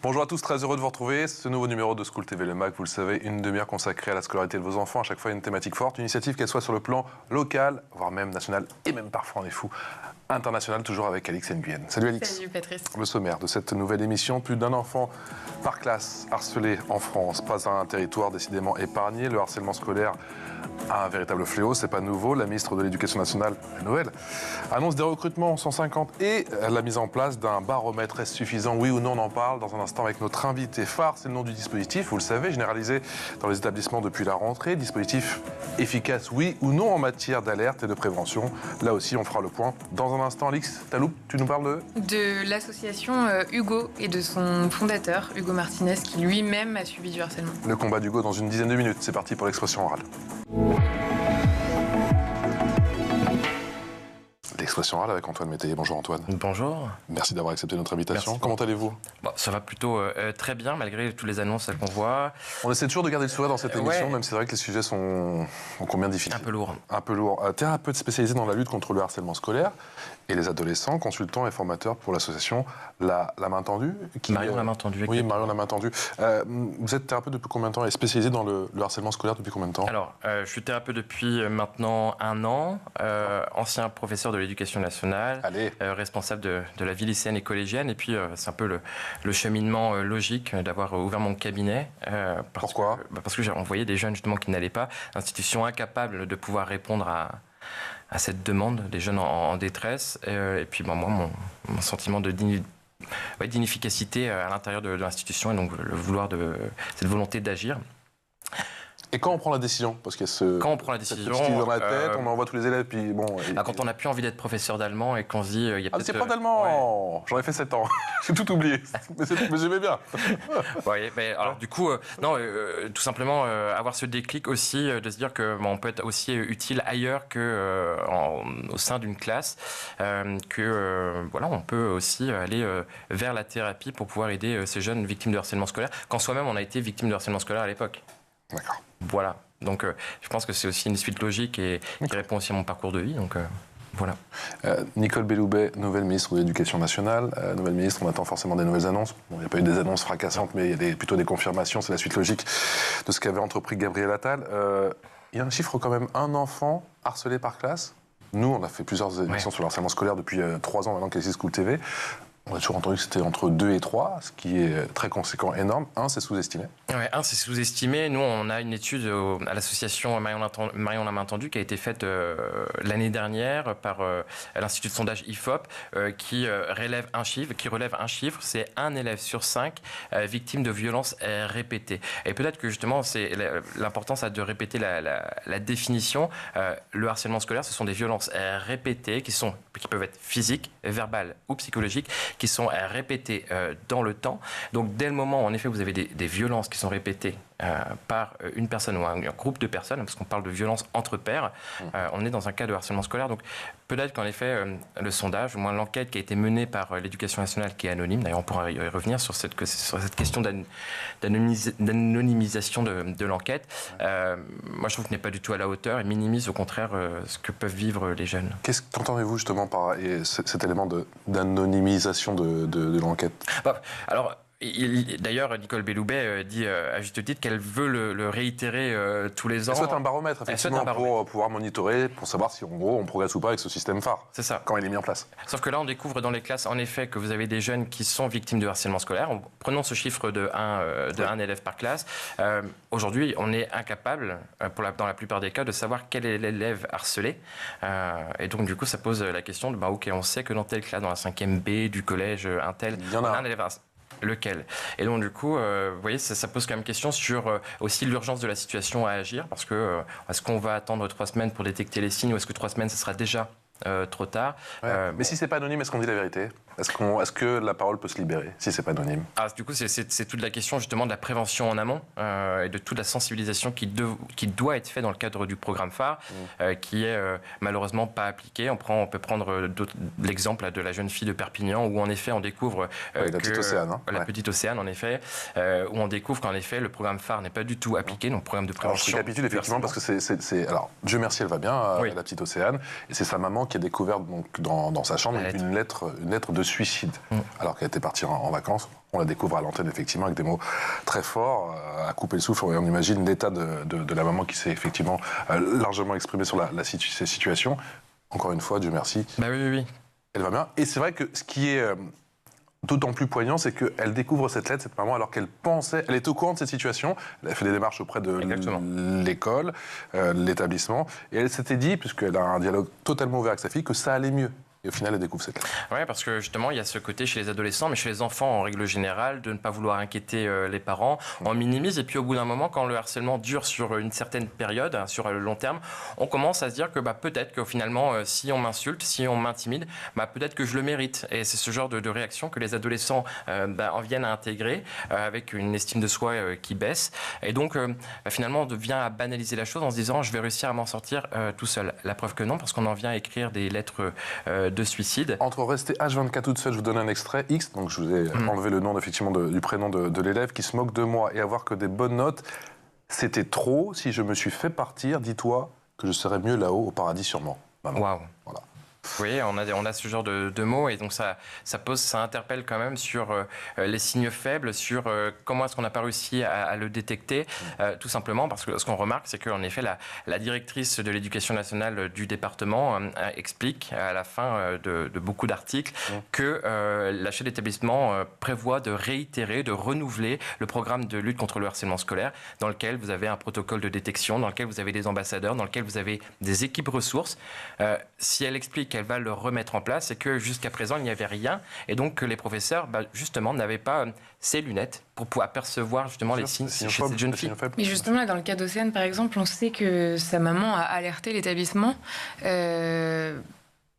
Bonjour à tous, très heureux de vous retrouver. Ce nouveau numéro de School TV Le Mag, vous le savez, une demi-heure consacrée à la scolarité de vos enfants, à chaque fois une thématique forte, une initiative qu'elle soit sur le plan local, voire même national, et même parfois, on est fou, international, toujours avec Alix Nguyen. Salut Alix. Salut Patrice. Le sommaire de cette nouvelle émission, plus d'un enfant par classe harcelé en France, pas un territoire décidément épargné. Le harcèlement scolaire a un véritable fléau, c'est pas nouveau. La ministre de l'Éducation nationale, Noël, annonce des recrutements 150 et la mise en place d'un baromètre. Est-ce suffisant? Oui ou non? On en parle dans un instant avec notre invité phare. C'est le nom du dispositif, vous le savez, généralisé dans les établissements depuis la rentrée. Dispositif efficace, oui ou non, en matière d'alerte et de prévention. Là aussi, on fera le point dans un instant. Alix Taloub, tu nous parles de l'association Hugo et de son fondateur, Hugo Martinez, qui lui-même a subi du harcèlement. Le combat d'Hugo dans une dizaine de minutes. C'est parti pour l'expression orale. L'expression orale avec Antoine Métayer. Bonjour Antoine. Bonjour. Merci d'avoir accepté notre invitation. Merci. Comment allez-vous? Bon, ça va plutôt très bien, malgré toutes les annonces qu'on voit. On essaie toujours de garder le sourire dans cette émission, ouais. même si c'est vrai que les sujets sont combien difficiles. Un peu lourd. Un peu lourd. Thérapeute spécialisé dans la lutte contre le harcèlement scolaire et les adolescents, consultant et formateur pour l'association La Main Tendue. Marion La Main Tendue. Oui, Marion La Main Tendue. Vous êtes thérapeute depuis combien de temps et spécialisé dans le harcèlement scolaire depuis combien de temps? Alors, je suis thérapeute depuis maintenant 1 an, ancien professeur de l'éducation nationale, responsable de la vie lycéenne et collégienne, et puis c'est un peu le cheminement logique d'avoir ouvert mon cabinet. Pourquoi? Parce que j'ai envoyé des jeunes justement qui n'allaient pas, institutions incapables de pouvoir répondre à cette demande, des jeunes en détresse, et puis moi, mon sentiment d'inefficacité à l'intérieur de l'institution, et donc cette volonté d'agir. Et quand on prend la décision, parce qu'il y a quand on prend la décision, dans la tête, on envoie tous les élèves, puis bon. Quand on n'a plus envie d'être professeur d'allemand et qu'on se dit, il y a peut-être. C'est pas d'allemand. Ouais. J'en ai fait 7 ans. J'ai tout oublié. mais j'aimais bien. Ouais, mais alors du coup, tout simplement avoir ce déclic aussi de se dire que on peut être aussi utile ailleurs que au sein d'une classe, voilà, on peut aussi aller vers la thérapie pour pouvoir aider ces jeunes victimes de harcèlement scolaire, quand soi-même on a été victime de harcèlement scolaire à l'époque. D'accord. Voilà. Donc, je pense que c'est aussi une suite logique et qui répond aussi à mon parcours de vie. Donc, voilà. Nicole Belloubet, nouvelle ministre de l'Éducation nationale. Nouvelle ministre, on attend forcément des nouvelles annonces. Bon, il n'y a pas eu des annonces fracassantes, mais il y a plutôt des confirmations. C'est la suite logique de ce qu'avait entrepris Gabriel Attal. Il y a un chiffre quand même, un enfant harcelé par classe. Nous, on a fait plusieurs émissions sur le harcèlement scolaire depuis 3 ans maintenant qu'elle existe School TV. On a toujours entendu que c'était entre 2 et 3, ce qui est très conséquent, énorme. 1, c'est sous-estimé. Ouais, 1, c'est sous-estimé. Nous, on a une étude à l'association Marion La Main Tendue qui a été faite l'année dernière par l'Institut de sondage IFOP qui relève un chiffre, c'est 1 élève sur 5 victime de violences répétées. Et peut-être que justement, c'est l'importance de répéter la définition. Le harcèlement scolaire, ce sont des violences répétées qui peuvent être physiques, verbales ou psychologiques, qui sont répétées dans le temps. Donc dès le moment où en effet vous avez des violences qui sont répétées par une personne ou un groupe de personnes, parce qu'on parle de violences entre pairs, on est dans un cas de harcèlement scolaire. Donc peut-être qu'en effet le sondage, ou moins l'enquête qui a été menée par l'Éducation nationale, qui est anonyme, d'ailleurs on pourra y revenir sur cette question d'anonymisation de l'enquête, moi je trouve qu'il n'est pas du tout à la hauteur et minimise au contraire ce que peuvent vivre les jeunes. Qu'entendez-vous justement par cet élément d'anonymisation de l'enquête? Alors, d'ailleurs, Nicole Belloubet dit à juste titre qu'elle veut le réitérer tous les ans. Elle souhaite un baromètre, effectivement, pour pouvoir monitorer, pour savoir si, en gros, on progresse ou pas avec ce système phare. C'est ça. Quand il est mis en place. Sauf que là, on découvre dans les classes, en effet, que vous avez des jeunes qui sont victimes de harcèlement scolaire. Prenons ce chiffre de 1 élève par classe. Aujourd'hui, on est incapable, dans la plupart des cas, de savoir quel est l'élève harcelé. Et donc, du coup, ça pose la question de, OK, on sait que dans telle classe, dans la 5e B du collège, il y en a un élève harcelé. Lequel? Et donc du coup, vous voyez, ça pose quand même question sur aussi l'urgence de la situation à agir, parce que est-ce qu'on va attendre 3 semaines pour détecter les signes, ou est-ce que 3 semaines, ce sera déjà trop tard? Mais si c'est pas anonyme, est-ce qu'on dit la vérité? Est-ce que la parole peut se libérer si c'est pas anonyme? Du coup, c'est toute la question justement de la prévention en amont et de toute la sensibilisation qui doit être faite dans le cadre du programme phare, qui est malheureusement pas appliqué. On peut prendre l'exemple de la jeune fille de Perpignan où en effet on découvre la petite Océane, petite Océane en effet, où on découvre qu'en effet le programme phare n'est pas du tout appliqué, donc programme de prévention. Alors, je récapitule effectivement parce que alors Dieu merci, elle va bien, la petite Océane, et c'est sa maman maman qui a découvert donc, dans sa chambre une lettre de suicide, alors qu'elle était partie en vacances. On la découvre à l'antenne, effectivement, avec des mots très forts, à couper le souffle. On imagine l'état de la maman qui s'est effectivement largement exprimée sur ces situations. Encore une fois, Dieu merci. Bah oui. Elle va bien. Et c'est vrai que ce qui est d'autant plus poignant, c'est qu'elle découvre cette lettre, cette maman, alors qu'elle pensait... Elle est au courant de cette situation. Elle a fait des démarches auprès de l'école, l'établissement. Et elle s'était dit, puisqu'elle a un dialogue totalement ouvert avec sa fille, que ça allait mieux. Et au final, elle découvre cette lettre. Oui, parce que justement, il y a ce côté chez les adolescents, mais chez les enfants en règle générale, de ne pas vouloir inquiéter les parents. On minimise, et puis au bout d'un moment, quand le harcèlement dure sur une certaine période, sur le long terme, on commence à se dire que peut-être que finalement, si on m'insulte, si on m'intimide, peut-être que je le mérite. Et c'est ce genre de réaction que les adolescents en viennent à intégrer, avec une estime de soi qui baisse. Et donc, finalement, on vient à banaliser la chose en se disant, je vais réussir à m'en sortir tout seul. La preuve que non, parce qu'on en vient à écrire des lettres de suicide. Entre rester H24 toute seule, je vous donne un extrait X, donc je vous ai enlevé le nom effectivement du prénom de l'élève qui se moque de moi et avoir que des bonnes notes, c'était trop. Si je me suis fait partir, dis-toi que je serais mieux là-haut au paradis sûrement. Waouh. Voilà. Oui, on a ce genre de mots et donc ça interpelle quand même sur les signes faibles, sur comment est-ce qu'on n'a pas réussi à le détecter, tout simplement parce que ce qu'on remarque, c'est qu'en effet, la directrice de l'éducation nationale du département explique à la fin de beaucoup d'articles que la chef d'établissement prévoit de réitérer, de renouveler le programme de lutte contre le harcèlement scolaire dans lequel vous avez un protocole de détection, dans lequel vous avez des ambassadeurs, dans lequel vous avez des équipes ressources. Si elle explique qu'elle va le remettre en place et que jusqu'à présent il n'y avait rien et donc que les professeurs justement n'avaient pas ces lunettes pour pouvoir apercevoir justement les signes chez cette jeune fille. Mais justement là, dans le cas d'Océane par exemple, on sait que sa maman a alerté l'établissement.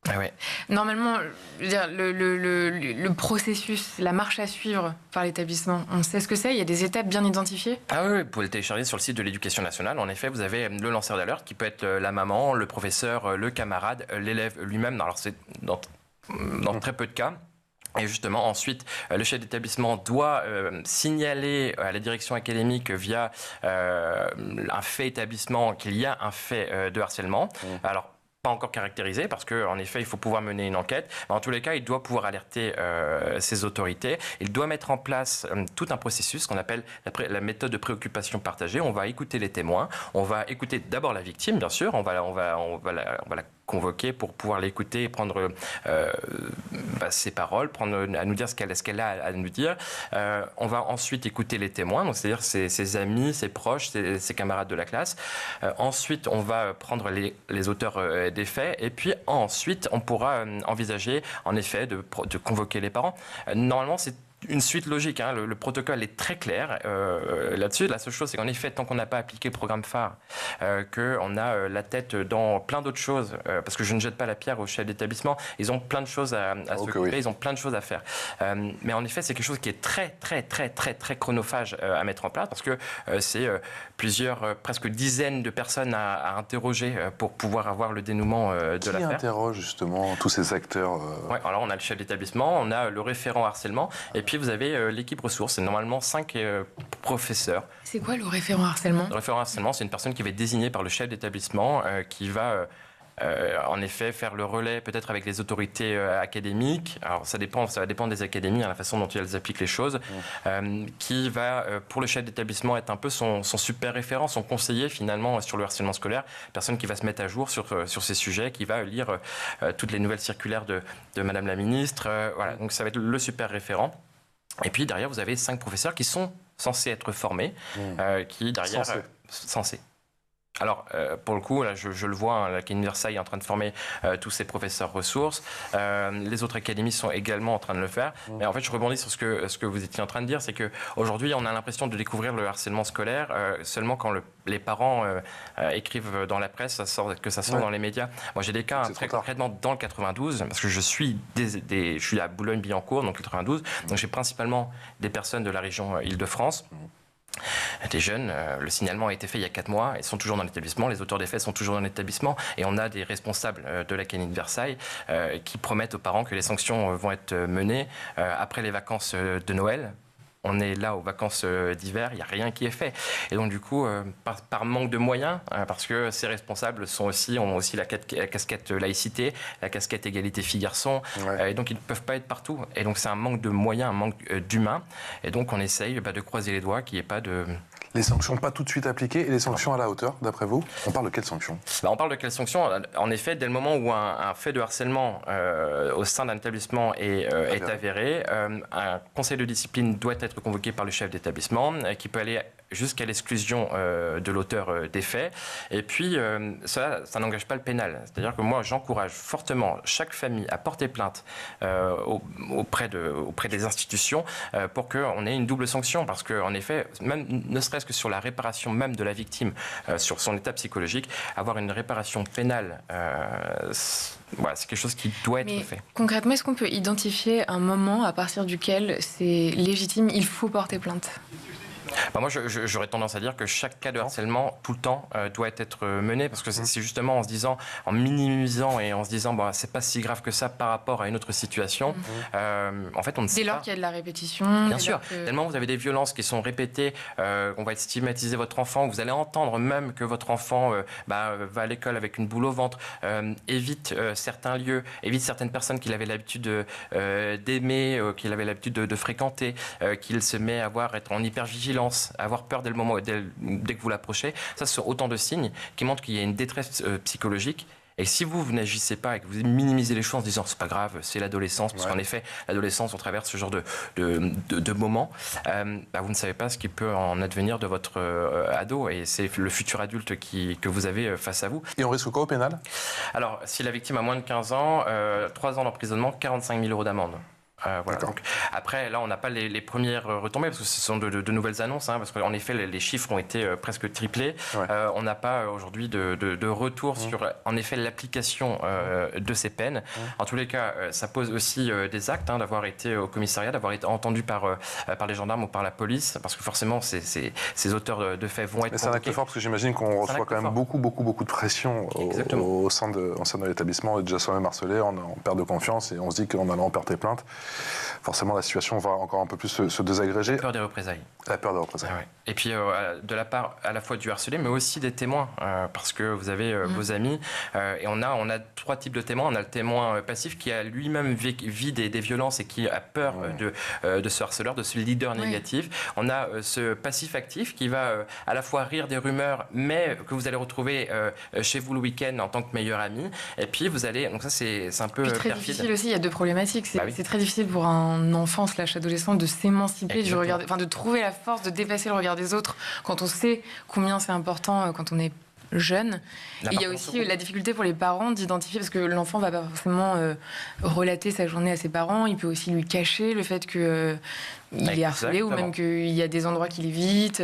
Ah ouais. Normalement, je veux dire, le processus, la marche à suivre par l'établissement, on sait ce que c'est, il y a des étapes bien identifiées. Ah oui, vous pouvez le télécharger sur le site de l'éducation nationale. En effet, vous avez le lanceur d'alerte qui peut être la maman, le professeur, le camarade, l'élève lui-même. Alors c'est dans très peu de cas. Et justement, ensuite, le chef d'établissement doit signaler à la direction académique via un fait établissement qu'il y a un fait de harcèlement. Alors, pas encore caractérisé parce qu'en effet, il faut pouvoir mener une enquête. Mais en tous les cas, il doit pouvoir alerter ses autorités. Il doit mettre en place tout un processus qu'on appelle la méthode de préoccupation partagée. On va écouter les témoins. On va écouter d'abord la victime, bien sûr. On va la convoquer pour pouvoir l'écouter et prendre ses paroles, à nous dire ce qu'elle a à nous dire. On va ensuite écouter les témoins, donc c'est-à-dire ses amis, ses proches, ses camarades de la classe. Ensuite, on va prendre les auteurs des faits et puis ensuite, on pourra envisager en effet de convoquer les parents. Normalement, c'est une suite logique, hein. Le protocole est très clair là-dessus. La seule chose, c'est qu'en effet, tant qu'on n'a pas appliqué le programme phare, qu'on a la tête dans plein d'autres choses, parce que je ne jette pas la pierre aux chefs d'établissement, ils ont plein de choses à s'occuper, ils ont plein de choses à faire. Mais en effet, c'est quelque chose qui est très, très, très, très, très chronophage à mettre en place, parce que c'est presque dizaines de personnes à interroger pour pouvoir avoir le dénouement de l'affaire. Qui interroge justement tous ces acteurs Ouais, alors on a le chef d'établissement, on a le référent harcèlement, et puis vous avez l'équipe ressources, c'est normalement 5 professeurs. C'est quoi le référent harcèlement ? Le référent harcèlement, c'est une personne qui va être désignée par le chef d'établissement, qui va en effet faire le relais peut-être avec les autorités académiques. Alors ça va dépendre des académies, la façon dont elles appliquent les choses, qui va pour le chef d'établissement être un peu son super référent, son conseiller finalement sur le harcèlement scolaire, personne qui va se mettre à jour sur ces sujets, qui va lire toutes les nouvelles circulaires de Madame la ministre. Voilà, donc ça va être le super référent. Et puis derrière, vous avez 5 professeurs qui sont censés être formés, qui derrière... Censés. Alors, pour le coup, là, je le vois, l'Académie de Versailles est en train de former tous ses professeurs ressources. Les autres académies sont également en train de le faire. Mais en fait, je rebondis sur ce que vous étiez en train de dire, c'est qu'aujourd'hui, on a l'impression de découvrir le harcèlement scolaire seulement quand les parents écrivent dans la presse, que ça sort dans les médias. Moi, j'ai des cas très concrètement dans le 92, parce que je suis à Boulogne-Billancourt, donc le 92, donc j'ai principalement des personnes de la région Île-de-France. Des jeunes, le signalement a été fait il y a 4 mois, ils sont toujours dans l'établissement, les auteurs des faits sont toujours dans l'établissement et on a des responsables de l'Académie de Versailles qui promettent aux parents que les sanctions vont être menées après les vacances de Noël. on est là aux vacances d'hiver, il n'y a rien qui est fait. Et donc du coup, par manque de moyens, parce que ces responsables ont aussi la casquette laïcité, la casquette égalité filles-garçons, et donc ils ne peuvent pas être partout. Et donc c'est un manque de moyens, un manque d'humains. Et donc on essaye de croiser les doigts qu'il n'y ait pas de... Les sanctions pas tout de suite appliquées et les sanctions à la hauteur, d'après vous? On parle de quelles sanctions? On parle de quelles sanctions? En effet, dès le moment où un fait de harcèlement au sein d'un établissement est avéré, un conseil de discipline doit être convoqué par le chef d'établissement, qui peut aller jusqu'à l'exclusion de l'auteur des faits. Et puis, ça n'engage pas le pénal. C'est-à-dire que moi, j'encourage fortement chaque famille à porter plainte auprès des institutions pour qu'on ait une double sanction. Parce qu'en effet, même ne serait-ce que sur la réparation même de la victime, sur son état psychologique, avoir une réparation pénale, c'est quelque chose qui doit être fait. Concrètement, est-ce qu'on peut identifier un moment à partir duquel c'est légitime, il faut porter plainte? Moi, j'aurais tendance à dire que chaque cas de harcèlement, tout le temps, doit être mené, parce que c'est justement en minimisant et en se disant, c'est pas si grave que ça par rapport à une autre situation. En fait, on ne sait pas. Dès lors qu'il y a de la répétition. Bien sûr. Tellement vous avez des violences qui sont répétées, on va stigmatiser votre enfant, vous allez entendre même que votre enfant va à l'école avec une boule au ventre, évite certains lieux, évite certaines personnes qu'il avait l'habitude d'aimer, qu'il avait l'habitude de fréquenter, qu'il se met à être en hypervigilance, avoir peur dès que vous l'approchez. Ça, ce sont autant de signes qui montrent qu'il y a une détresse psychologique. Et si vous n'agissez pas et que vous minimisez les choses en se disant c'est pas grave, c'est l'adolescence, parce qu'en effet, l'adolescence, on traverse ce genre de moments, vous ne savez pas ce qui peut en advenir de votre ado, et c'est le futur adulte que vous avez face à vous. Et on risque quoi au pénal? Alors, si la victime a moins de 15 ans, 3 ans d'emprisonnement, 45 000 € d'amende. Donc, après, là, on n'a pas les premières retombées, parce que ce sont de nouvelles annonces, parce qu'en effet, les chiffres ont été presque triplés. On n'a pas aujourd'hui de retour sur, en effet, l'application de ces peines. En tous les cas, ça pose aussi des actes, d'avoir été au commissariat, d'avoir été entendu par les gendarmes ou par la police, parce que forcément, ces auteurs de faits vont être... Mais c'est un acte fort, parce que j'imagine qu'on reçoit quand même beaucoup de pression au sein de l'établissement. On est déjà soi-même harcelé, on perd de confiance, et on se dit qu'en allant porter plainte, forcément la situation va encore un peu plus se désagréger. La peur des représailles. La peur des représailles. Et puis de la part à la fois du harcelé, mais aussi des témoins, parce que vous avez vos amis, et on a 3 types de témoins. On a le témoin passif qui a lui-même vit des violences et qui a peur de ce harceleur, de ce leader négatif. On a ce passif actif qui va à la fois rire des rumeurs, mais que vous allez retrouver chez vous le week-end en tant que meilleur ami. Et puis vous allez, donc ça c'est un peu très perfide. difficile aussi, il y a 2 problématiques. C'est très difficile pour un enfant / adolescent de s'émanciper du regard, de trouver la force de dépasser le regard des autres quand on sait combien c'est important quand on est jeune. Et il y a aussi la difficulté pour les parents d'identifier, parce que l'enfant va pas forcément relater sa journée à ses parents, il peut aussi lui cacher le fait que il est harcelé, ou même qu'il y a des endroits qu'il évite.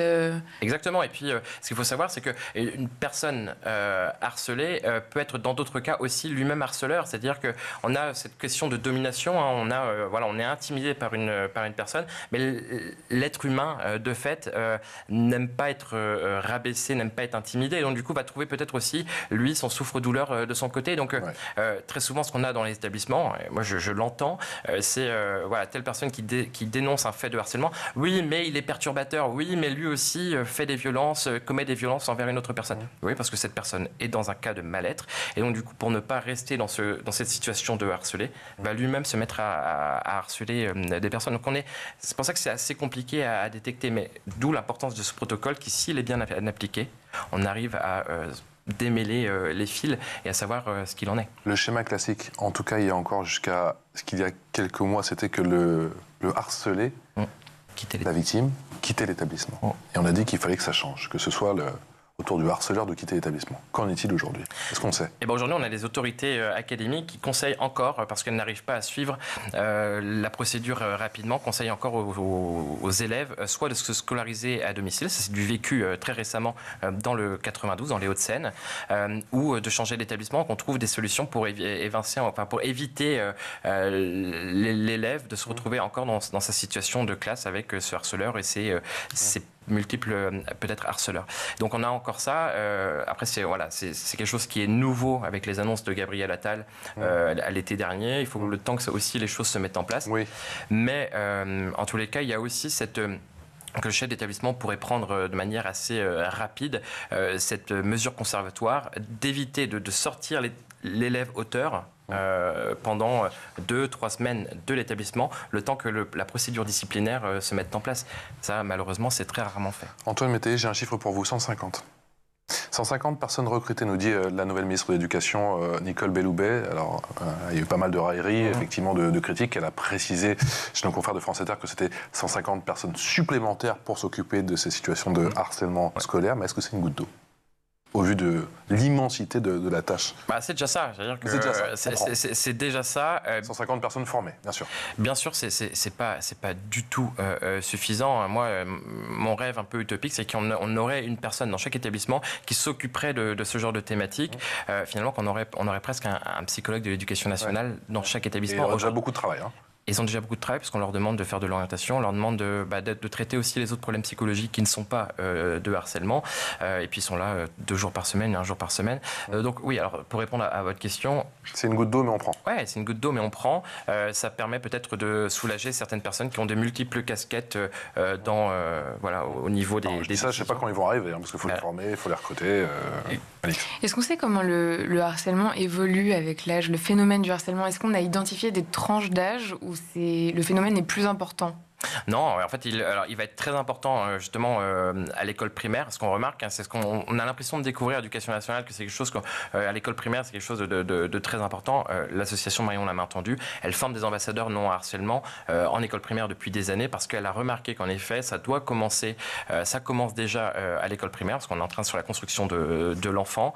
Exactement. Et puis, ce qu'il faut savoir, c'est qu'une personne harcelée peut être dans d'autres cas aussi lui-même harceleur. C'est-à-dire qu'on a cette question de domination. On est intimidé par une personne, mais l'être humain, de fait, n'aime pas être rabaissé, n'aime pas être intimidé. Et donc, du coup, va trouver peut-être aussi, lui, son souffre-douleur de son côté. Donc, très souvent, ce qu'on a dans les établissements, et moi, je l'entends, c'est telle personne qui dénonce un fait de harcèlement. Oui, mais il est perturbateur. Oui, mais lui aussi fait des violences, commet des violences envers une autre personne. Oui, parce que cette personne est dans un cas de mal-être. Et donc, du coup, pour ne pas rester dans cette situation de harceler, va lui-même se mettre à harceler des personnes. Donc, c'est pour ça que c'est assez compliqué à détecter. Mais d'où l'importance de ce protocole qui, s'il est bien appliqué, on arrive à démêler les fils et à savoir ce qu'il en est. Le schéma classique, en tout cas, il y a encore jusqu'à ce qu'il y a quelques mois, c'était que le harcelé, la victime, quittait l'établissement. Et on a dit qu'il fallait que ça change, que ce soit autour du harceleur de quitter l'établissement. Qu'en est-il aujourd'hui? Est-ce qu'on sait? Aujourd'hui, on a des autorités académiques qui conseillent encore, parce qu'elles n'arrivent pas à suivre la procédure rapidement, conseillent encore aux élèves soit de se scolariser à domicile, ça c'est du vécu très récemment dans le 92, dans les Hauts-de-Seine, ou de changer d'établissement, qu'on trouve des solutions pour éviter l'élève de se retrouver encore dans sa situation de classe avec ce harceleur et ses peut-être harceleurs. Donc on a encore ça. Après c'est quelque chose qui est nouveau avec les annonces de Gabriel Attal à l'été dernier. Il faut le temps que ça aussi les choses se mettent en place. Oui. Mais en tous les cas, il y a aussi que le chef d'établissement pourrait prendre de manière assez rapide cette mesure conservatoire d'éviter de sortir l'élève auteur pendant 2-3 semaines de l'établissement, le temps que la procédure disciplinaire se mette en place. Ça, malheureusement, c'est très rarement fait. Antoine Métayer, j'ai un chiffre pour vous, 150. 150 personnes recrutées, nous dit la nouvelle ministre de l'Éducation, Nicole Belloubet. Alors, il y a eu pas mal de railleries, effectivement, de critiques. Elle a précisé chez nos confrères de France Inter que c'était 150 personnes supplémentaires pour s'occuper de ces situations de harcèlement scolaire. Mais est-ce que c'est une goutte d'eau au vu de l'immensité de la tâche? C'est déjà ça. C'est déjà ça. 150 personnes formées, bien sûr. Bien sûr, c'est pas du tout suffisant. Moi, mon rêve un peu utopique, c'est qu'on aurait une personne dans chaque établissement qui s'occuperait de ce genre de thématique. Finalement, qu'on aurait presque un psychologue de l'éducation nationale dans chaque établissement. Et on a déjà beaucoup de travail. Ils ont déjà beaucoup de travail parce qu'on leur demande de faire de l'orientation, on leur demande de traiter aussi les autres problèmes psychologiques qui ne sont pas de harcèlement. Et puis ils sont là 2 jours par semaine, 1 jour par semaine. Donc oui, alors pour répondre à votre question... C'est une goutte d'eau, mais on prend. Ouais, c'est une goutte d'eau, mais on prend. Ça permet peut-être de soulager certaines personnes qui ont de multiples casquettes au niveau des... Je dis ça, je ne sais pas quand ils vont arriver, parce qu'il faut les former, il faut les recruter. Est-ce qu'on sait comment le harcèlement évolue avec l'âge, le phénomène du harcèlement? Est-ce qu'on a identifié des tranches d'âge où le phénomène est plus important? Non, en fait, il va être très important justement à l'école primaire. Ce qu'on remarque, c'est ce qu'on a l'impression de découvrir à l'Éducation nationale, que c'est quelque chose à l'école primaire, c'est quelque chose de très important. L'association Marion l'a main tendue, elle forme des ambassadeurs non harcèlement en école primaire depuis des années parce qu'elle a remarqué qu'en effet, ça commence déjà à l'école primaire parce qu'on est en train sur la construction de l'enfant.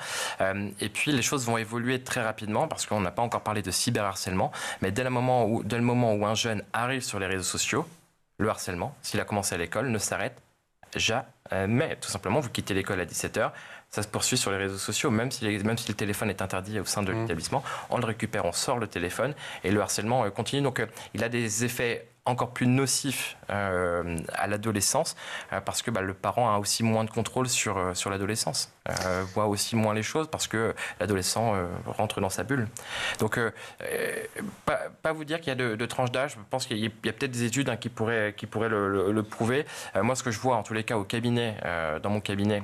Et puis les choses vont évoluer très rapidement parce qu'on n'a pas encore parlé de cyberharcèlement, mais dès le moment où un jeune arrive sur les réseaux sociaux, le harcèlement, s'il a commencé à l'école, ne s'arrête jamais. Tout simplement, vous quittez l'école à 17h, ça se poursuit sur les réseaux sociaux, même si le téléphone est interdit au sein de l'établissement, on le récupère, on sort le téléphone et le harcèlement continue. Donc il a des effets encore plus nocifs à l'adolescence parce que le parent a aussi moins de contrôle sur l'adolescence, voit aussi moins les choses parce que l'adolescent rentre dans sa bulle. Donc pas vous dire qu'il y a de tranches d'âge, je pense qu'il y a peut-être des études qui pourraient le prouver. Moi, ce que je vois en tous les cas au cabinet, dans mon cabinet,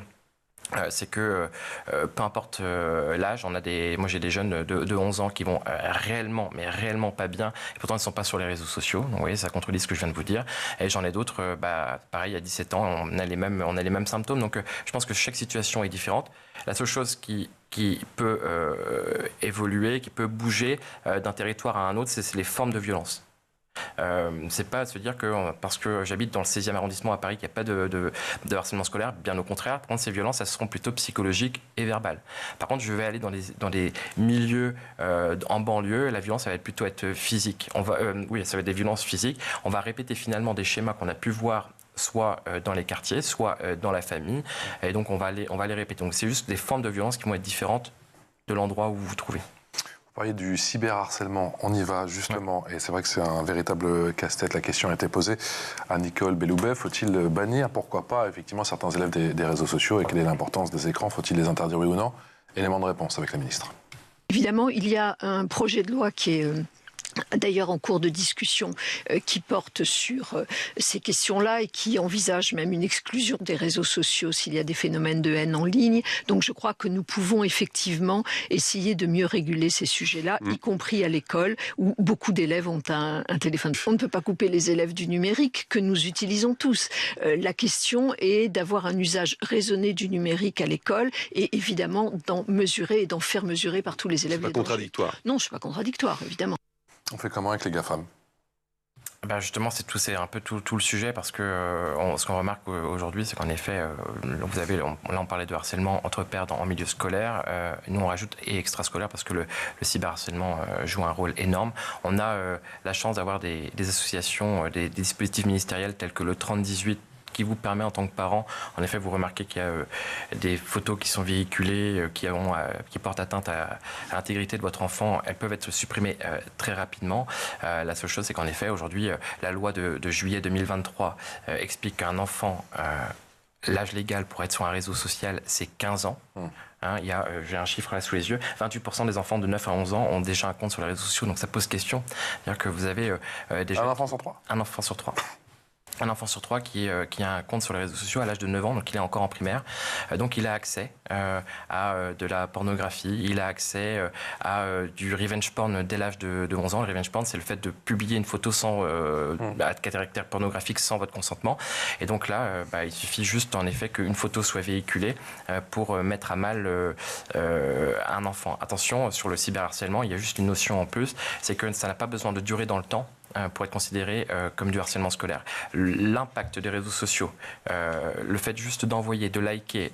c'est que peu importe l'âge, moi j'ai des jeunes de 11 ans qui vont réellement pas bien, et pourtant ils ne sont pas sur les réseaux sociaux, donc vous voyez, ça contredit ce que je viens de vous dire, et j'en ai d'autres, pareil, à 17 ans, on a les mêmes symptômes, donc je pense que chaque situation est différente. La seule chose qui peut évoluer, qui peut bouger d'un territoire à un autre, c'est les formes de violence. C'est pas se dire que parce que j'habite dans le 16e arrondissement à Paris qu'il n'y a pas de harcèlement scolaire, bien au contraire. Par contre, ces violences, elles seront plutôt psychologiques et verbales. Par contre, je vais aller dans des milieux en banlieue, la violence, ça va plutôt être physique. Ça va être des violences physiques. On va répéter finalement des schémas qu'on a pu voir soit dans les quartiers, soit dans la famille. Et donc, on va les répéter. Donc, c'est juste des formes de violence qui vont être différentes de l'endroit où vous vous trouvez. Vous parliez du cyberharcèlement, on y va justement, et c'est vrai que c'est un véritable casse-tête. La question a été posée à Nicole Belloubet, faut-il bannir, pourquoi pas, effectivement, certains élèves des réseaux sociaux, et quelle est l'importance des écrans, faut-il les interdire, oui ou non? Élément de réponse avec la ministre. Évidemment, il y a un projet de loi qui est d'ailleurs en cours de discussion qui porte sur ces questions-là et qui envisage même une exclusion des réseaux sociaux s'il y a des phénomènes de haine en ligne. Donc je crois que nous pouvons effectivement essayer de mieux réguler ces sujets-là, y compris à l'école où beaucoup d'élèves ont un téléphone. On ne peut pas couper les élèves du numérique que nous utilisons tous. La question est d'avoir un usage raisonné du numérique à l'école et évidemment d'en mesurer et d'en faire mesurer par tous les élèves. C'est pas contradictoire. Non, je ne suis pas contradictoire, évidemment. On fait comment avec les GAFAM? Justement, c'est un peu tout le sujet parce que ce qu'on remarque aujourd'hui, c'est qu'en effet, on parlait de harcèlement entre pairs en milieu scolaire. Nous, on rajoute et extrascolaire parce que le cyberharcèlement joue un rôle énorme. On a la chance d'avoir des associations, des dispositifs ministériels tels que le 3018 qui vous permet en tant que parent, en effet, vous remarquez qu'il y a des photos qui sont véhiculées, qui portent atteinte à l'intégrité de votre enfant, elles peuvent être supprimées très rapidement. La seule chose, c'est qu'en effet, aujourd'hui, la loi de juillet 2023 explique qu'un enfant l'âge légal pour être sur un réseau social, c'est 15 ans. Hein, j'ai un chiffre là sous les yeux. 28% des enfants de 9 à 11 ans ont déjà un compte sur les réseaux sociaux, donc ça pose question. C'est-à-dire que vous avez déjà... Un enfant sur 3 ? Un enfant sur 3. Un enfant sur 3 qui a un compte sur les réseaux sociaux à l'âge de 9 ans, donc il est encore en primaire. Donc il a accès à de la pornographie, il a accès à du revenge porn dès l'âge de 11 ans. Le revenge porn, c'est le fait de publier une photo sans à caractère pornographique sans votre consentement. Et donc là, il suffit juste en effet qu'une photo soit véhiculée pour mettre à mal un enfant. Attention, sur le cyberharcèlement, il y a juste une notion en plus, c'est que ça n'a pas besoin de durer dans le temps pour être considéré comme du harcèlement scolaire. L'impact des réseaux sociaux, le fait juste d'envoyer, de liker,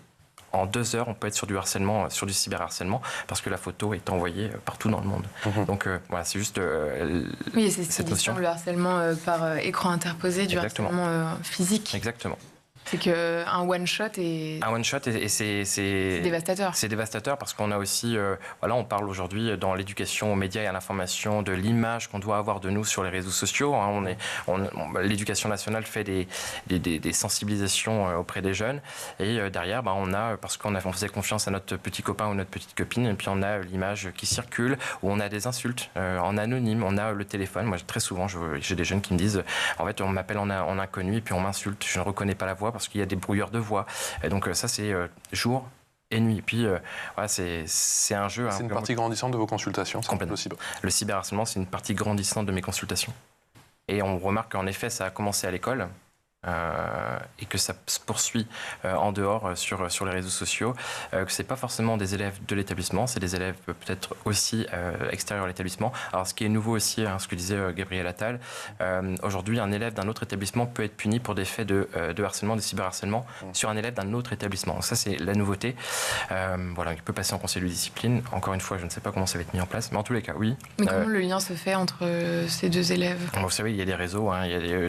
en 2 heures, on peut être sur du harcèlement, sur du cyberharcèlement, parce que la photo est envoyée partout dans le monde. Donc voilà, c'est juste oui, c'est cette notion. Le harcèlement par écran interposé, du Exactement. harcèlement physique. Exactement. C'est qu'un one-shot est... Un one-shot, et c'est dévastateur. C'est dévastateur parce qu'on a aussi... on parle aujourd'hui dans l'éducation aux médias et à l'information de l'image qu'on doit avoir de nous sur les réseaux sociaux. Hein. L'éducation nationale fait des sensibilisations auprès des jeunes. Et derrière, on a, parce qu'on faisait confiance à notre petit copain ou notre petite copine, et puis on a l'image qui circule, où on a des insultes en anonyme, on a le téléphone. Moi, très souvent, j'ai des jeunes qui me disent, en fait, on m'appelle en inconnu et puis on m'insulte. Je ne reconnais pas la voix parce qu'il y a des brouilleurs de voix. Et donc ça, c'est jour et nuit. Et puis, c'est un jeu... C'est une partie grandissante de vos consultations, complètement. Le cyberharcèlement, c'est une partie grandissante de mes consultations. Et on remarque qu'en effet, ça a commencé à l'école. Et que ça se poursuit en dehors sur les réseaux sociaux, que c'est pas forcément des élèves de l'établissement, c'est des élèves peut-être aussi extérieurs à l'établissement. Alors ce qui est nouveau aussi, ce que disait Gabriel Attal, aujourd'hui un élève d'un autre établissement peut être puni pour des faits de harcèlement, de cyberharcèlement sur un élève d'un autre établissement. Donc ça c'est la nouveauté. Il peut passer en conseil de discipline. Encore une fois, je ne sais pas comment ça va être mis en place, mais en tous les cas, oui. Mais comment le lien se fait entre ces deux élèves ? Vous savez, il y a des réseaux,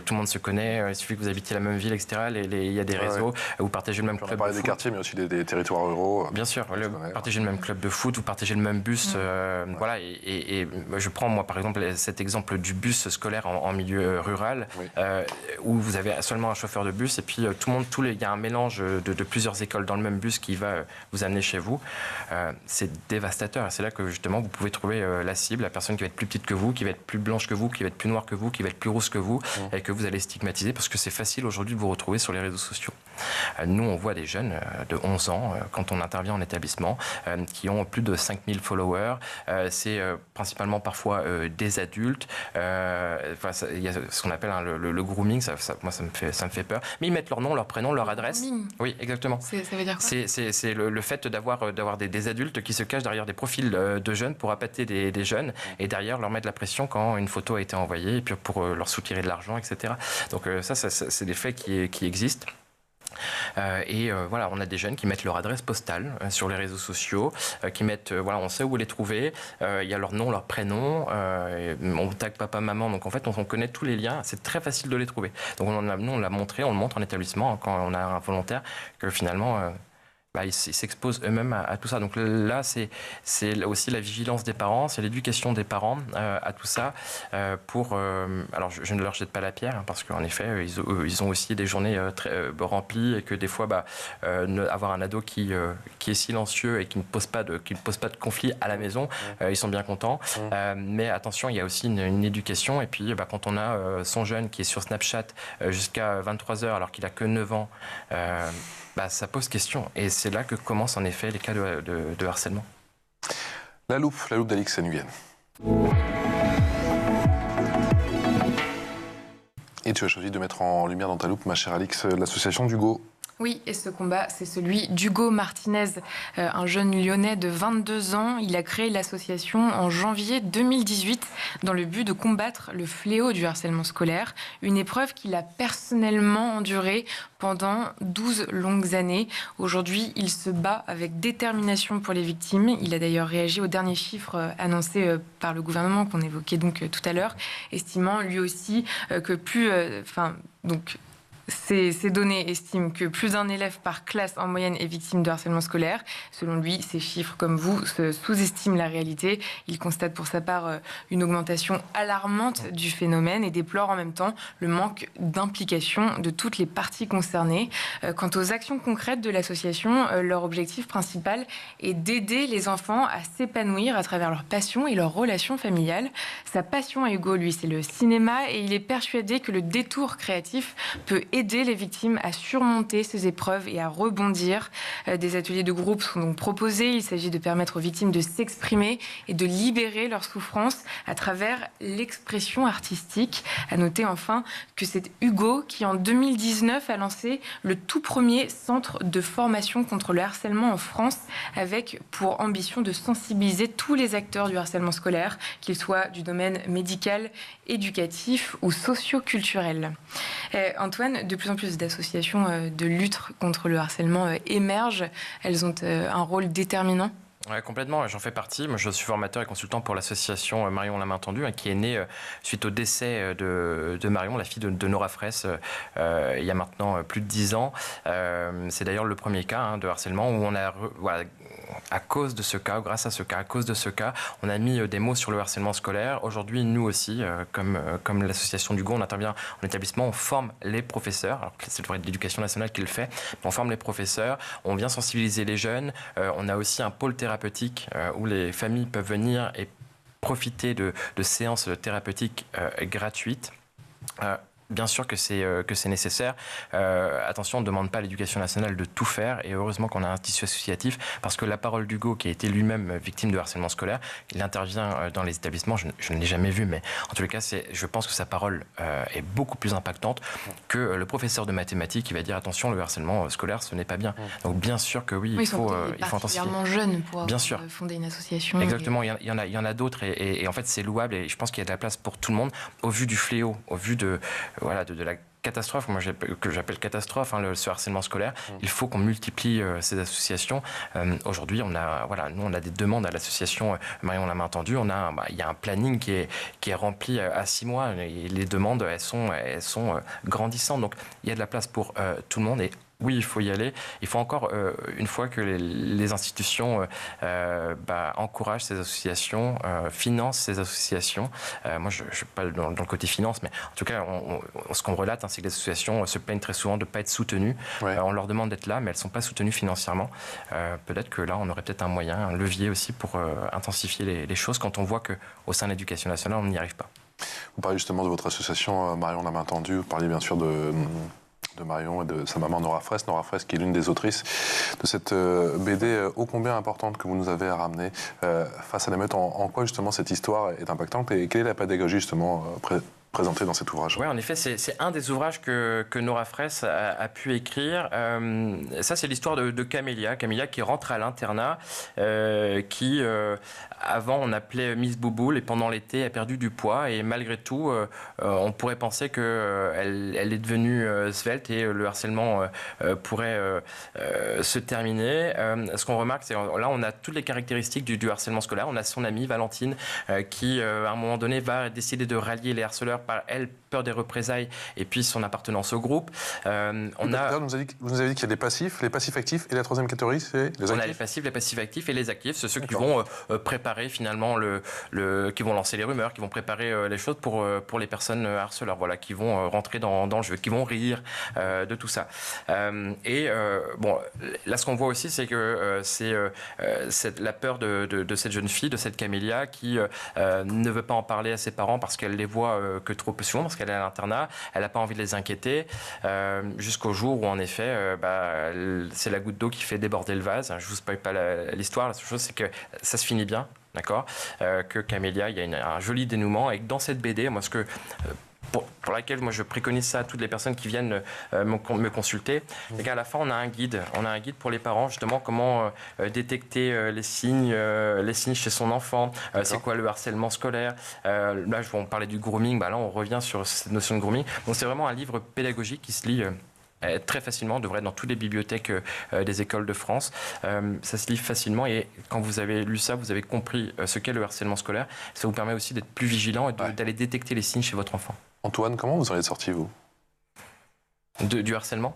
tout le monde se connaît, il suffit que vous habitez la même ville, etc. Il y a des réseaux, vous partagez le même club. On parlait des quartiers, mais aussi des territoires ruraux. Bien sûr, vous partagez le même club de foot, vous partagez le même bus. Voilà, et je prends, moi, par exemple, cet exemple du bus scolaire en milieu rural, où vous avez seulement un chauffeur de bus, et puis il y a un mélange de plusieurs écoles dans le même bus qui va vous amener chez vous. C'est dévastateur. Et c'est là que, justement, vous pouvez trouver la cible, la personne qui va être plus petite que vous, qui va être plus blanche que vous, qui va être plus noire que vous, qui va être plus rousse que vous, et que vous allez stigmatiser, parce que c'est facile aujourd'hui de vous retrouver sur les réseaux sociaux. Nous, on voit des jeunes de 11 ans, quand on intervient en établissement, qui ont plus de 5000 followers. C'est principalement parfois des adultes. Il y a ce qu'on appelle le grooming, moi ça me fait peur. Mais ils mettent leur nom, leur prénom, leur adresse. Grooming. Oui, exactement. Ça veut dire quoi ? C'est le fait d'avoir des adultes qui se cachent derrière des profils de jeunes pour appâter des jeunes et derrière leur mettre la pression quand une photo a été envoyée et puis pour leur soutirer de l'argent, etc. Donc ça c'est des faits qui existent. On a des jeunes qui mettent leur adresse postale sur les réseaux sociaux, qui mettent, on sait où les trouver, il y a leur nom, leur prénom, on tag papa, maman, donc en fait on connaît tous les liens, c'est très facile de les trouver. Donc nous on l'a montré, on le montre en établissement quand on a un volontaire, que finalement... ils s'exposent eux-mêmes à tout ça. Donc là, c'est aussi la vigilance des parents, c'est l'éducation des parents à tout ça. Alors, je ne leur jette pas la pierre, parce qu'en effet, ils ont aussi des journées très remplies, et que des fois, avoir un ado qui est silencieux et qui ne pose pas de conflit à la maison, ils sont bien contents. Mais attention, il y a aussi une éducation. Et puis, quand on a son jeune qui est sur Snapchat jusqu'à 23h alors qu'il a que 9 ans, ça pose question. Et c'est là que commencent en effet les cas de harcèlement. La loupe d'Alix Nguyen. Et tu as choisi de mettre en lumière dans ta loupe, ma chère Alix, l'association d'Hugo. Oui, et ce combat, c'est celui d'Hugo Martinez, un jeune Lyonnais de 22 ans. Il a créé l'association en janvier 2018 dans le but de combattre le fléau du harcèlement scolaire, une épreuve qu'il a personnellement endurée pendant 12 longues années. Aujourd'hui, il se bat avec détermination pour les victimes. Il a d'ailleurs réagi aux derniers chiffres annoncés par le gouvernement qu'on évoquait donc tout à l'heure, estimant lui aussi que Ces données estiment que plus d'un élève par classe en moyenne est victime de harcèlement scolaire. Selon lui, ces chiffres, comme vous, sous-estiment la réalité. Il constate pour sa part une augmentation alarmante du phénomène et déplore en même temps le manque d'implication de toutes les parties concernées. Quant aux actions concrètes de l'association, leur objectif principal est d'aider les enfants à s'épanouir à travers leur passion et leurs relations familiales. Sa passion à Hugo, lui, c'est le cinéma et il est persuadé que le détour créatif peut aider les victimes à surmonter ces épreuves et à rebondir. Des ateliers de groupe sont donc proposés. Il s'agit de permettre aux victimes de s'exprimer et de libérer leur souffrance à travers l'expression artistique. À noter enfin que c'est Hugo qui, en 2019, a lancé le tout premier centre de formation contre le harcèlement en France, avec pour ambition de sensibiliser tous les acteurs du harcèlement scolaire, qu'ils soient du domaine médical, éducatif ou socio-culturel. Antoine, de plus en plus d'associations de lutte contre le harcèlement émergent. Elles ont un rôle déterminant. Ouais, complètement, j'en fais partie. Moi, je suis formateur et consultant pour l'association Marion la main tendue, qui est née suite au décès de Marion, la fille de Nora Fraisse, il y a maintenant plus de 10 ans. C'est d'ailleurs le premier cas de harcèlement où on a... à cause de ce cas, grâce à ce cas, à cause de ce cas, on a mis des mots sur le harcèlement scolaire. Aujourd'hui, nous aussi, comme l'association du Go, on intervient en établissement, on forme les professeurs. Alors c'est le l'éducation nationale qui le fait. On forme les professeurs, on vient sensibiliser les jeunes. On a aussi un pôle thérapeutique où les familles peuvent venir et profiter de séances thérapeutiques gratuites. Bien sûr que c'est nécessaire. Attention, on ne demande pas à l'éducation nationale de tout faire et heureusement qu'on a un tissu associatif parce que la parole d'Hugo, qui a été lui-même victime de harcèlement scolaire, il intervient dans les établissements. Je ne l'ai jamais vu, mais en tous les cas, je pense que sa parole est beaucoup plus impactante que le professeur de mathématiques qui va dire attention, le harcèlement scolaire, ce n'est pas bien. Donc bien sûr que oui, il faut intensifier. Particulièrement jeune pour bien sûr. Fonder une association. Exactement, il y en a d'autres et en fait c'est louable et je pense qu'il y a de la place pour tout le monde au vu du fléau, au vu de la catastrophe, moi que j'appelle catastrophe, ce harcèlement scolaire. Il faut qu'on multiplie ces associations. Aujourd'hui, nous on a des demandes à l'association Marion la main tendue. Il y a un planning qui est rempli à 6 mois et les demandes elles sont grandissantes. Donc il y a de la place pour tout le monde et oui, il faut y aller. Il faut encore, une fois que les institutions encouragent ces associations, financent ces associations. Moi, je ne suis pas dans le côté finance, mais en tout cas, ce qu'on relate, c'est que les associations se plaignent très souvent de ne pas être soutenues. Ouais. On leur demande d'être là, mais elles ne sont pas soutenues financièrement. Peut-être que là, on aurait peut-être un moyen, un levier aussi pour intensifier les choses quand on voit qu'au sein de l'éducation nationale, on n'y arrive pas. Vous parlez justement de votre association Marion la main tendue. Vous parliez bien sûr de Marion et de sa maman Nora Fraisse. Nora Fraisse qui est l'une des autrices de cette BD ô combien importante que vous nous avez ramenée face à l'émeute. En quoi justement cette histoire est impactante et quelle est la pédagogie justement présentée dans cet ouvrage? Oui, en effet, c'est un des ouvrages que Nora Fraisse a pu écrire. Ça, c'est l'histoire de Camélia. Camélia qui rentre à l'internat, qui, avant, on appelait Miss Bouboule, et pendant l'été, a perdu du poids. Et malgré tout, on pourrait penser qu'elle est devenue svelte et le harcèlement pourrait se terminer. Ce qu'on remarque, c'est là, on a toutes les caractéristiques du harcèlement scolaire. On a son amie, Valentine, qui, à un moment donné, va décider de rallier les harceleurs par elle, peur des représailles et puis son appartenance au groupe. Vous nous avez dit qu'il y a des passifs, les passifs actifs et la troisième catégorie, c'est les actifs. On a les passifs, les passifs actifs et les actifs, c'est ceux qui vont préparer finalement qui vont lancer les rumeurs, qui vont préparer les choses pour les personnes harceleurs, voilà, qui vont rentrer dans le jeu, qui vont rire de tout ça. Bon, là ce qu'on voit aussi, c'est que c'est la peur de cette jeune fille, de cette Camélia, qui ne veut pas en parler à ses parents parce qu'elle les voit que trop souvent, parce qu'elle est à l'internat, elle n'a pas envie de les inquiéter, jusqu'au jour où en effet c'est la goutte d'eau qui fait déborder le vase. Je ne vous spoil pas l'histoire, la seule chose c'est que ça se finit bien, d'accord, que Camélia, il y a un joli dénouement et que dans cette BD, moi ce que pour laquelle moi je préconise ça à toutes les personnes qui viennent me consulter, c'est qu'à la fin on a un guide pour les parents, justement comment détecter les signes chez son enfant, c'est quoi le harcèlement scolaire, là on parlait du grooming, là on revient sur cette notion de grooming, donc c'est vraiment un livre pédagogique qui se lit très facilement, devrait être dans toutes les bibliothèques des écoles de France. Ça se lit facilement et quand vous avez lu ça, vous avez compris ce qu'est le harcèlement scolaire. Ça vous permet aussi d'être plus vigilant et d'aller détecter les signes chez votre enfant. Antoine, comment vous en êtes sorti, vous? Du harcèlement?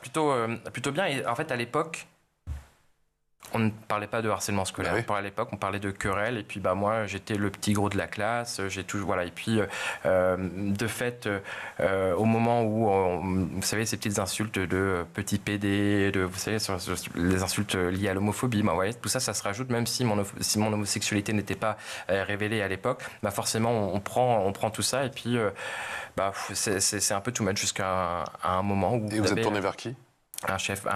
Plutôt bien. Et en fait, à l'époque, on ne parlait pas de harcèlement scolaire. Oui. À l'époque, on parlait de querelle. Et puis, moi, j'étais le petit gros de la classe. Voilà. Et puis, de fait, au moment où, vous savez, ces petites insultes de petit PD, vous savez, les insultes liées à l'homophobie, tout ça, ça se rajoute. Même si mon homosexualité n'était pas révélée à l'époque, forcément, on prend tout ça. Et puis, c'est un peu too much jusqu'à un moment où. Et vous êtes tourné vers qui? Un chef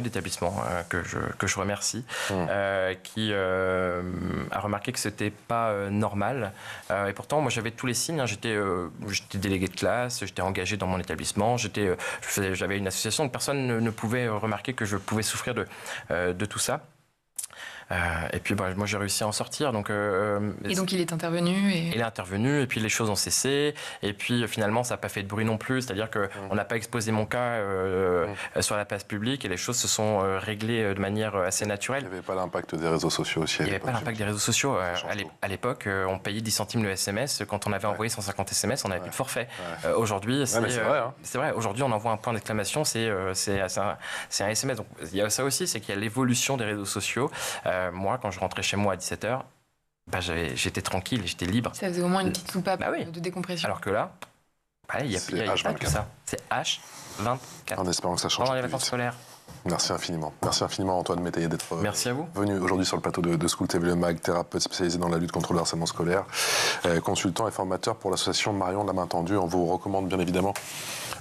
d'établissement que je remercie, qui a remarqué que c'était pas normal. Et pourtant, moi, j'avais tous les signes. J'étais délégué de classe, j'étais engagé dans mon établissement, j'avais une association. Donc personne ne pouvait remarquer que je pouvais souffrir de tout ça. Et puis moi j'ai réussi à en sortir. Et donc il est intervenu Il est intervenu et puis les choses ont cessé. Et puis finalement ça n'a pas fait de bruit non plus. C'est-à-dire qu'on n'a pas exposé mon cas sur la place publique et les choses se sont réglées de manière assez naturelle. Il n'y avait pas l'impact des réseaux sociaux aussi. Il n'y avait pas l'impact des réseaux sociaux. À l'époque, on payait 10 centimes le SMS. Quand on avait envoyé 150 SMS, on n'avait plus de forfait. Aujourd'hui, c'est vrai. C'est vrai. Aujourd'hui, on envoie un point d'exclamation, c'est un SMS. Donc il y a ça aussi, c'est qu'il y a l'évolution des réseaux sociaux. Moi, quand je rentrais chez moi à 17h, j'étais tranquille, j'étais libre. Ça faisait au moins une petite soupape de décompression. Alors que là, il n'y a pas que ça. C'est H24. En espérant que ça change. Pendant les vacances scolaires. Merci infiniment. Merci infiniment Antoine Métayer d'être venu aujourd'hui sur le plateau de School TV Le Mag, thérapeute spécialisé dans la lutte contre le harcèlement scolaire, consultant et formateur pour l'association Marion de la Main Tendue. On vous recommande bien évidemment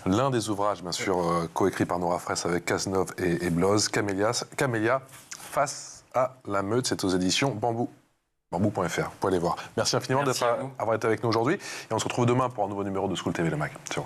l'un des ouvrages, bien sûr, coécrit par Nora Fraisse avec Cazeneuve et Bloz, Camélia, face à la meute, c'est aux éditions Bambou. Bambou.fr, vous pouvez aller voir. Merci infiniment d'avoir été avec nous aujourd'hui et on se retrouve demain pour un nouveau numéro de School TV Le Mag. Ciao.